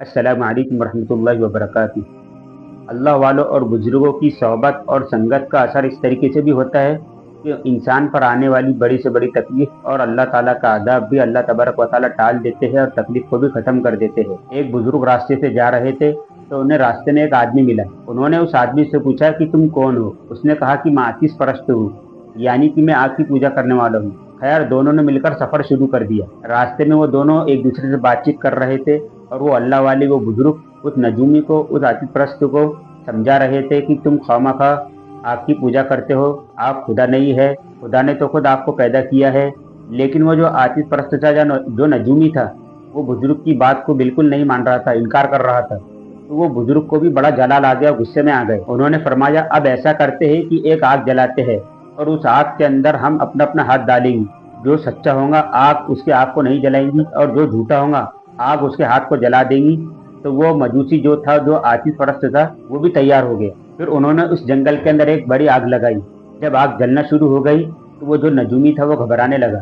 السلام علیکم ورحمۃ اللہ وبرکاتہ۔ اللہ والوں اور بزرگوں کی صحبت اور سنگت کا اثر اس طریقے سے بھی ہوتا ہے کہ انسان پر آنے والی بڑی سے بڑی تکلیف اور اللہ تعالیٰ کا عذاب بھی اللہ تبارک و تعالیٰ ٹال دیتے ہیں اور تکلیف کو بھی ختم کر دیتے ہیں۔ ایک بزرگ راستے سے جا رہے تھے تو انہیں راستے میں ایک آدمی ملا۔ انہوں نے اس آدمی سے پوچھا کہ تم کون ہو؟ اس نے کہا کہ میں آتش پرست ہوں، یعنی کہ میں آگ کی پوجا کرنے والا ہوں۔ خیر، دونوں نے مل کر سفر شروع کر دیا۔ راستے میں وہ دونوں ایک دوسرے سے بات چیت کر رہے تھے اور وہ اللہ والے وہ بزرگ اس نجومی کو، اس آتش پرست کو سمجھا رہے تھے کہ تم خواہ آگ کی پوجا کرتے ہو، آپ خدا نہیں ہے، خدا نے تو خود آپ کو پیدا کیا ہے۔ لیکن وہ جو آتش پرست تھا، جو نجومی تھا، وہ بزرگ کی بات کو بالکل نہیں مان رہا تھا، انکار کر رہا تھا۔ تو وہ بزرگ کو بھی بڑا جلال آ گیا، غصے میں آ گئے۔ انہوں نے فرمایا اب ایسا کرتے ہیں کہ ایک آگ جلاتے ہیں اور اس آگ کے اندر ہم اپنا اپنا ہاتھ ڈالیں گے۔ جو سچا ہوگا آگ اس کے آگ کو نہیں جلائیں گی اور جو جھوٹا ہوگا آگ اس کے ہاتھ کو جلا دیں گی۔ تو وہ مجوسی جو تھا، جو آتش پرست تھا، وہ بھی تیار ہو گیا۔ پھر انہوں نے اس جنگل کے اندر ایک بڑی آگ لگائی۔ جب آگ جلنا شروع ہو گئی تو وہ جو نجومی تھا وہ گھبرانے لگا۔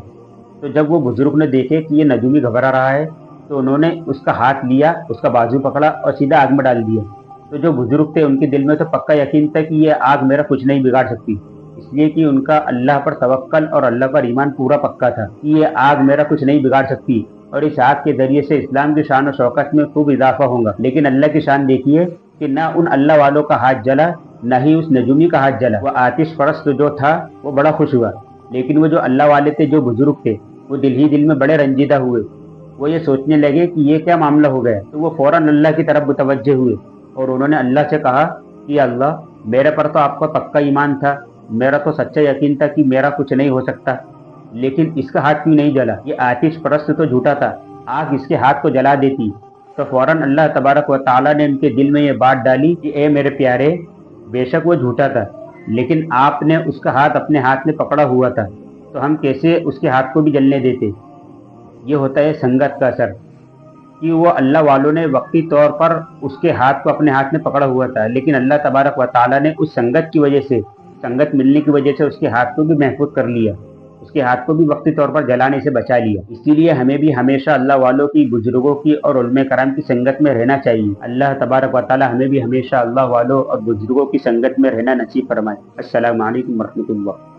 تو جب وہ بزرگ نے دیکھے کہ یہ نجومی گھبرا رہا ہے تو انہوں نے اس کا ہاتھ لیا، اس کا بازو پکڑا اور سیدھا آگ میں ڈال دیا۔ تو جو بزرگ تھے ان کے دل میں تو پکا یقین تھا کہ یہ آگ میرا کچھ نہیں بگاڑ سکتی، اس لیے کہ ان کا اللہ پر توکل اور اللہ پر ایمان پورا پکا تھا کہ یہ آگ میرا کچھ نہیں بگاڑ سکتی اور اس آگ کے ذریعے سے اسلام کی شان و شوکت میں خوب اضافہ ہوگا۔ لیکن اللہ کی شان دیکھیے کہ نہ ان اللہ والوں کا ہاتھ جلا، نہ ہی اس نجومی کا ہاتھ جلا۔ وہ آتش پرست جو تھا وہ بڑا خوش ہوا، لیکن وہ جو اللہ والے تھے، جو بزرگ تھے، وہ دل ہی دل میں بڑے رنجیدہ ہوئے۔ وہ یہ سوچنے لگے کہ یہ کیا معاملہ ہو گیا۔ تو وہ فوراً اللہ کی طرف متوجہ ہوئے اور انہوں نے اللہ سے کہا کہ اللہ، میرے پر تو آپ کا پکا ایمان تھا، میرا تو سچا یقین تھا کہ میرا کچھ نہیں ہو سکتا، لیکن اس کا ہاتھ کیوں نہیں جلا؟ یہ آتش پرست تو جھوٹا تھا، آگ اس کے ہاتھ کو جلا دیتی۔ تو فوراً اللہ تبارک و تعالیٰ نے ان کے دل میں یہ بات ڈالی کہ اے میرے پیارے، بے شک وہ جھوٹا تھا، لیکن آپ نے اس کا ہاتھ اپنے ہاتھ میں پکڑا ہوا تھا، تو ہم کیسے اس کے ہاتھ کو بھی جلنے دیتے؟ یہ ہوتا ہے سنگت کا اثر، کہ وہ اللہ والوں نے وقتی طور پر اس کے ہاتھ کو اپنے ہاتھ میں پکڑا ہوا تھا، لیکن اللہ تبارک و تعالیٰ نے اس سنگت کی وجہ سے، سنگت ملنے کی وجہ سے اس کے ہاتھ کو بھی محفوظ کر لیا، اس کے ہاتھ کو بھی وقتی طور پر جلانے سے بچا لیا۔ اسی لیے ہمیں بھی ہمیشہ اللہ والوں کی، بزرگوں کی اور علماء کرام کی سنگت میں رہنا چاہیے۔ اللہ تبارک و تعالیٰ ہمیں بھی ہمیشہ اللہ والوں اور بزرگوں کی سنگت میں رہنا نصیب فرمائے۔ السلام علیکم ورحمۃ اللہ۔